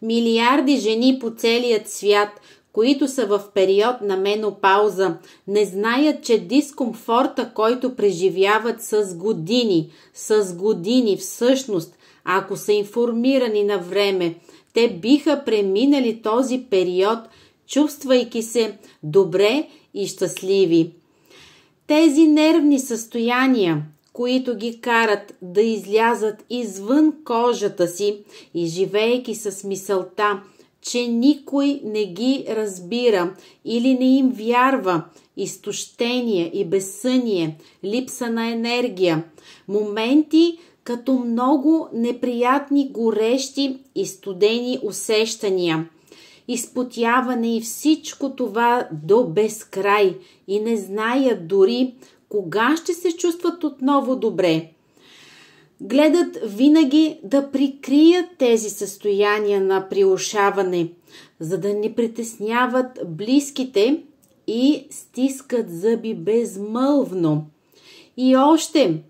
Милиарди жени по целият свят, които са в период на менопауза, не знаят, че дискомфорта, който преживяват с години всъщност, ако са информирани на време, те биха преминали този период, чувствайки се добре и щастливи. Тези нервни състояния, които ги карат да излязат извън кожата си и живеейки с мисълта, че никой не ги разбира или не им вярва, изтощение и безсъние, липса на енергия, моменти като много неприятни горещи и студени усещания, изпотяване и всичко това до безкрай и не знаят дори кога ще се чувстват отново добре. Гледат винаги да прикрият тези състояния на приушаване, за да не притесняват близките и стискат зъби безмълвно. И още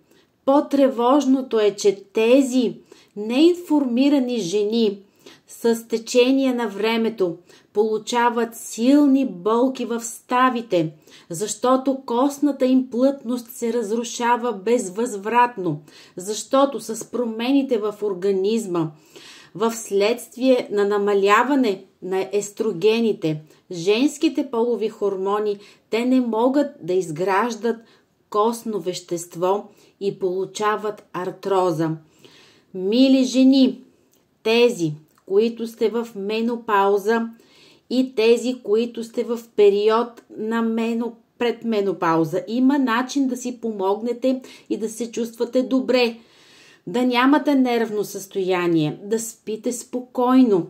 по-тревожното е, че тези неинформирани жени с течение на времето получават силни болки в ставите, защото костната им плътност се разрушава безвъзвратно, защото с промените в организма, в следствие на намаляване на естрогените, женските полови хормони, те не могат да изграждат костно вещество и получават артроза. Мили жени, тези, които сте в менопауза и тези, които сте в период на предменопауза, има начин да си помогнете и да се чувствате добре, да нямате нервно състояние, да спите спокойно,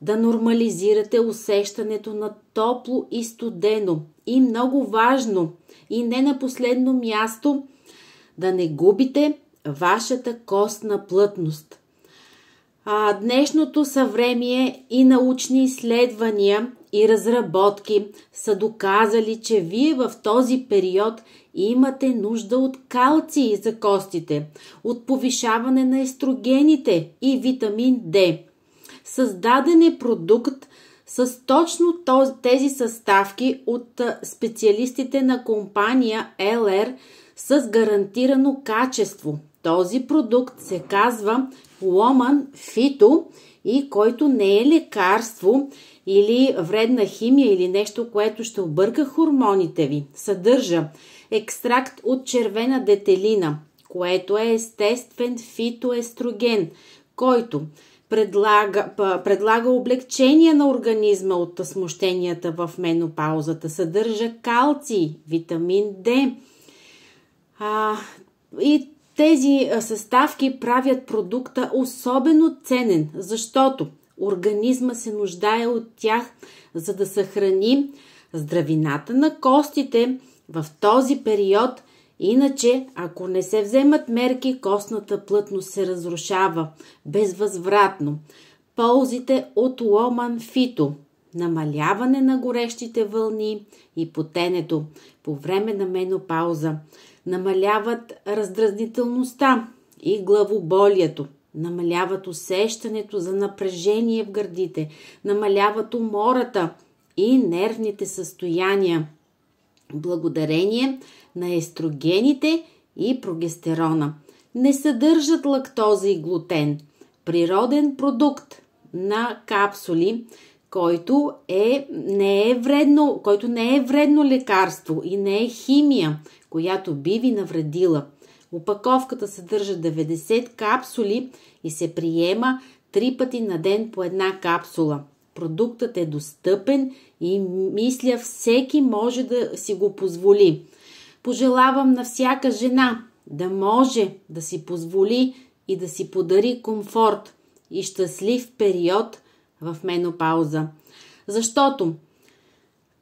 да нормализирате усещането на топло и студено и много важно и не на последно място, да не губите вашата костна плътност. Днешното съвремие и научни изследвания и разработки са доказали, че вие в този период имате нужда от калций за костите, от повишаване на естрогените и витамин D. Създаден е продукт с точно тези съставки от специалистите на компания LR с гарантирано качество. Този продукт се казва Woman Phyto и който не е лекарство или вредна химия или нещо, което ще обърка хормоните ви. Съдържа екстракт от червена детелина, което е естествен фитоестроген, който предлага облегчение на организма от смущенията в менопаузата. Съдържа калций, витамин D. И тези съставки правят продукта особено ценен, защото организма се нуждае от тях, за да съхрани здравината на костите в този период. Иначе, ако не се вземат мерки, костната плътност се разрушава безвъзвратно. Ползите от Woman Phyto: намаляване на горещите вълни и потенето по време на менопауза, намаляват раздразнителността и главоболието, намаляват усещането за напрежение в гърдите, намаляват умората и нервните състояния, благодарение на естрогените и прогестерона. Не съдържат лактоза и глутен. Природен продукт на капсули, който не е вредно лекарство и не е химия, която би ви навредила. Опаковката съдържа 90 капсули и се приема 3 пъти на ден по една капсула. Продуктът е достъпен и мисля всеки може да си го позволи. Пожелавам на всяка жена да може да си позволи и да си подари комфорт и щастлив период в менопауза. Защо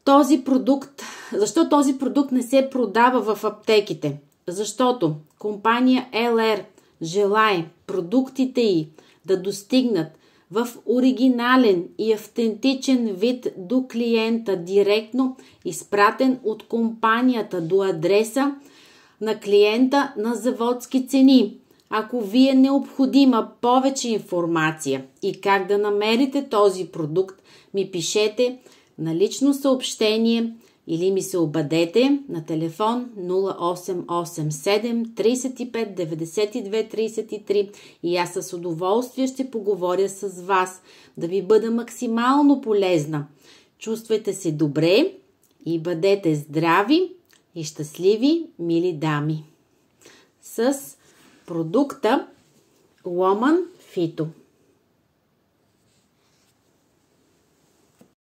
този продукт не се продава в аптеките? Защото компания LR желае продуктите й да достигнат в оригинален и автентичен вид до клиента, директно изпратен от компанията до адреса на клиента на заводски цени, Ако ви е необходима повече информация и как да намерите този продукт, ми пишете на лично съобщение или ми се обадете на телефон 0887 35 92 33 и аз с удоволствие ще поговоря с вас, да ви бъда максимално полезна. Чувствайте се добре и бъдете здрави и щастливи, мили дами. С продукта Woman Phyto.